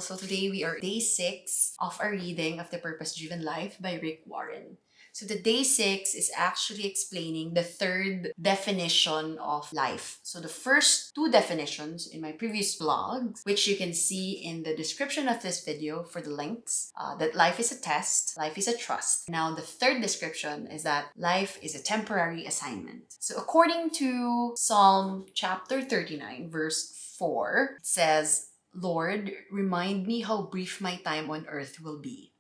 So today we are day 6 of our reading of The Purpose Driven Life by Rick Warren. So the day 6 is actually explaining the third definition of life. So the first two definitions in my previous vlogs, which you can see in the description of this video for the links, that life is a test, life is a trust. Now the third description is that life is a temporary assignment. So according to Psalm chapter 39, verse 4, it says, "Lord, remind me how brief my time on earth will be.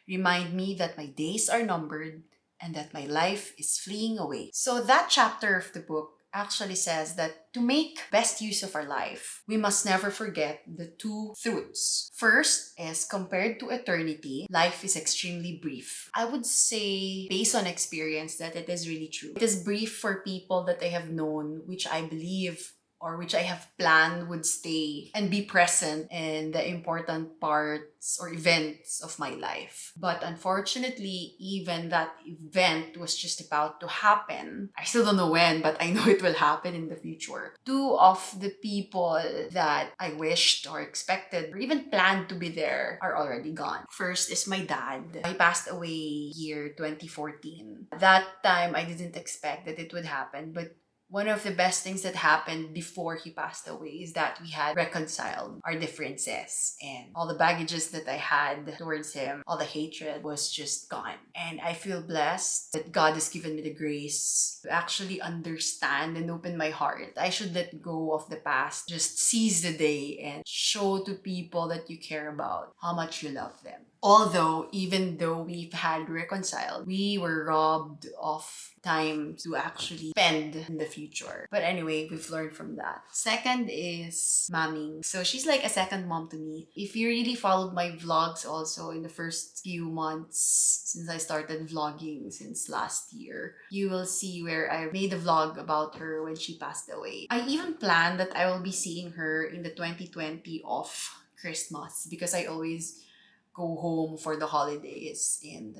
Remind me that my days are numbered and that my life is fleeing away." So that chapter of the book actually says that to make best use of our life, we must never forget the two truths. First is, compared to eternity, life is extremely brief. I would say, based on experience, that it is really true. It is brief for people that I have known, which I believe or which I have planned would stay and be present in the important parts or events of my life. But unfortunately, even that event was just about to happen. I still don't know when, but I know it will happen in the future. Two of the people that I wished or expected or even planned to be there are already gone. First is my dad. He passed away year 2014. That time, I didn't expect that it would happen, but one of the best things that happened before he passed away is that we had reconciled our differences, and all the baggages that I had towards him, all the hatred was just gone. And I feel blessed that God has given me the grace to actually understand and open my heart. I should let go of the past, just seize the day and show to people that you care about how much you love them. Although, even though we've had reconciled, we were robbed of time to actually spend in the future. But anyway, we've learned from that. Second is Maming. So she's like a second mom to me. If you really followed my vlogs also in the first few months since I started vlogging since last year, you will see where I made a vlog about her when she passed away. I even planned that I will be seeing her in the 2020 off Christmas because I always go home for the holidays, and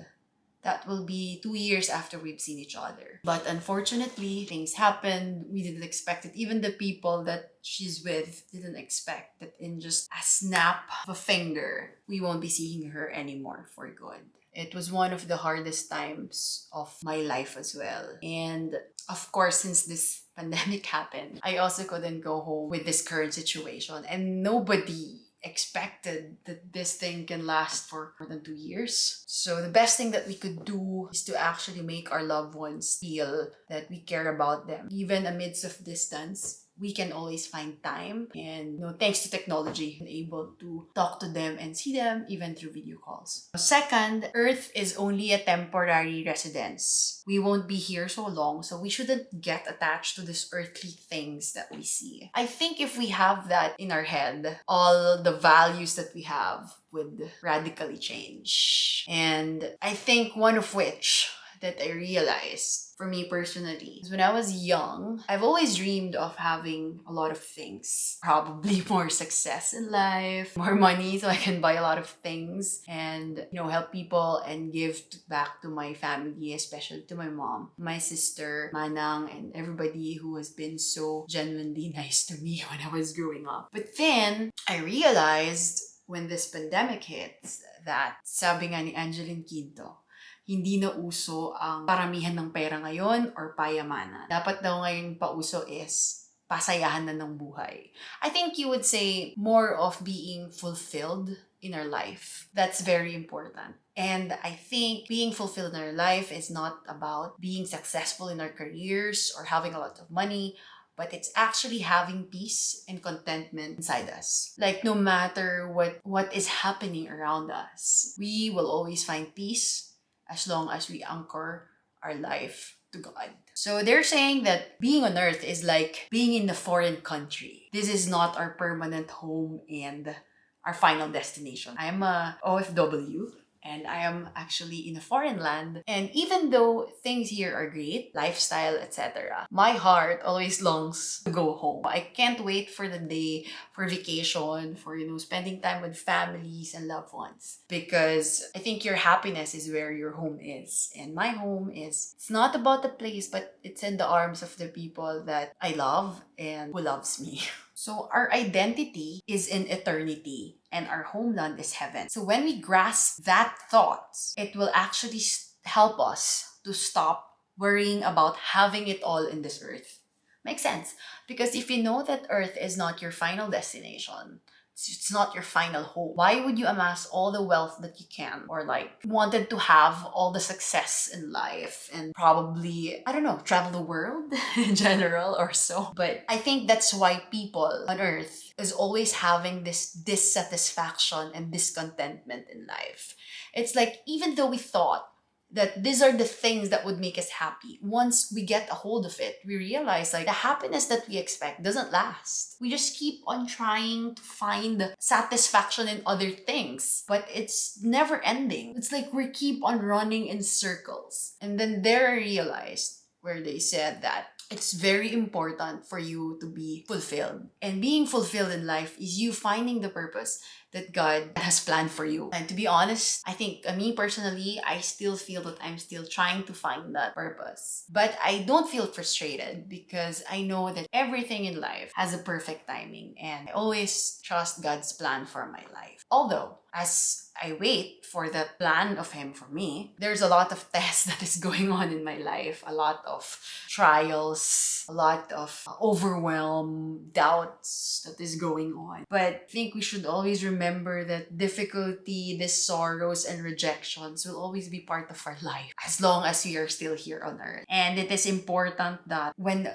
that will be 2 years after we've seen each other. But unfortunately, things happened. We didn't expect it. Even the people that she's with didn't expect that in just a snap of a finger, we won't be seeing her anymore for good. It was one of the hardest times of my life as well. And of course, since this pandemic happened, I also couldn't go home with this current situation. And nobody expected that this thing can last for more than 2 years. So the best thing that we could do is to actually make our loved ones feel that we care about them. Even amidst of distance, we can always find time, and thanks to technology, we're able to talk to them and see them even through video calls. Second, Earth is only a temporary residence. We won't be here so long, so we shouldn't get attached to these earthly things that we see. I think if we have that in our head, all the values that we have would radically change. And I think one of which that I realized for me personally is when I was young, I've always dreamed of having a lot of things. Probably more success in life, more money so I can buy a lot of things and, help people and give back to my family, especially to my mom, my sister, Manang, and everybody who has been so genuinely nice to me when I was growing up. But then I realized when this pandemic hits that sabi nga ni Angeline Quinto, hindi na uso ang paramihan ng pera ngayon or payamanan. Dapat daw ngayon pauso is pasayahan na ng buhay. I think you would say more of being fulfilled in our life. That's very important. And I think being fulfilled in our life is not about being successful in our careers or having a lot of money, but it's actually having peace and contentment inside us. Like, no matter what is happening around us, we will always find peace as long as we anchor our life to God. So they're saying that being on earth is like being in a foreign country. This is not our permanent home and our final destination. I am a OFW, and I am actually in a foreign land. And even though things here are great, lifestyle, etc., my heart always longs to go home. I can't wait for the day for vacation, for, spending time with families and loved ones. Because I think your happiness is where your home is. And my home it's not about the place, but it's in the arms of the people that I love and who loves me. So our identity is in eternity. and our homeland is heaven. So when we grasp that thought, it will actually help us to stop worrying about having it all in this earth. Makes sense. Because if you know that earth is not your final destination, it's not your final home, why would you amass all the wealth that you can, or like wanted to have all the success in life and probably, I don't know, travel the world in general or so? But I think that's why people on earth is always having this dissatisfaction and discontentment in life. It's like, even though we thought that these are the things that would make us happy, once we get a hold of it, we realize like the happiness that we expect doesn't last. We just keep on trying to find satisfaction in other things, but it's never ending. It's like we keep on running in circles. And then there I realized where they said that it's very important for you to be fulfilled. And being fulfilled in life is you finding the purpose that God has planned for you. And to be honest, I think me personally, I still feel that I'm still trying to find that purpose. But I don't feel frustrated because I know that everything in life has a perfect timing, and I always trust God's plan for my life. Although, as I wait for the plan of Him for me, there's a lot of tests that is going on in my life, a lot of trials, a lot of overwhelm, doubts that is going on. But I think we should always remember that difficulty, these sorrows and rejections will always be part of our life as long as we are still here on earth. And it is important that when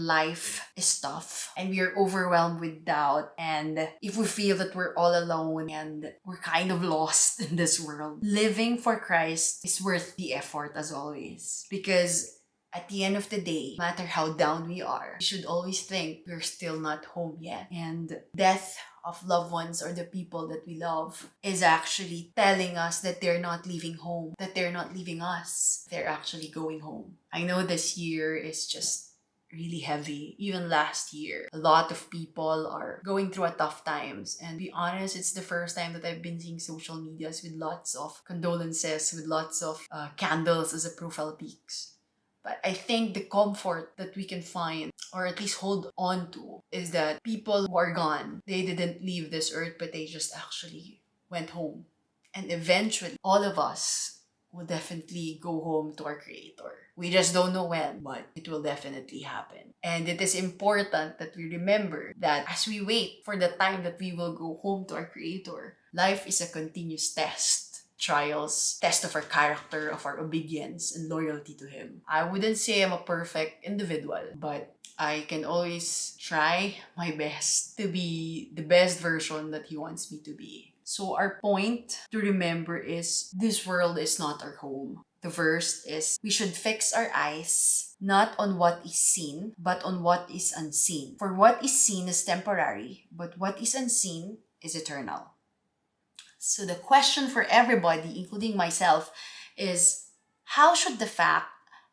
life is tough and we are overwhelmed with doubt, and if we feel that we're all alone and we're kind of lost in this world, living for Christ is worth the effort as always. Because at the end of the day, no matter how down we are, we should always think we're still not home yet. And death of loved ones or the people that we love is actually telling us that they're not leaving home, that they're not leaving us. They're actually going home. I know this year is just really heavy. Even last year, a lot of people are going through a tough times. And to be honest, it's the first time that I've been seeing social medias with lots of condolences, with lots of candles as a profile pics. But I think the comfort that we can find, or at least hold on to, is that people who are gone, they didn't leave this earth, but they just actually went home. And eventually, all of us will definitely go home to our Creator. We just don't know when, but it will definitely happen. And it is important that we remember that as we wait for the time that we will go home to our Creator, life is a continuous test. Trials, test of our character, of our obedience and loyalty to Him. I wouldn't say I'm a perfect individual, but I can always try my best to be the best version that He wants me to be. So our point to remember is this world is not our home. The verse is, we should fix our eyes not on what is seen, but on what is unseen. For what is seen is temporary, but what is unseen is eternal. So the question for everybody, including myself, is how should the fact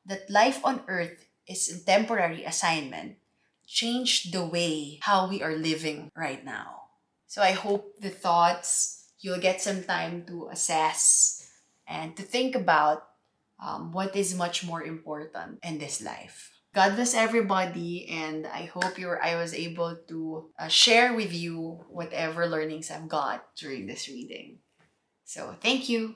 that life on earth is a temporary assignment change the way how we are living right now? So I hope the thoughts, you'll get some time to assess and to think about what is much more important in this life. God bless everybody, and I hope I was able to share with you whatever learnings I've got during this reading. So thank you.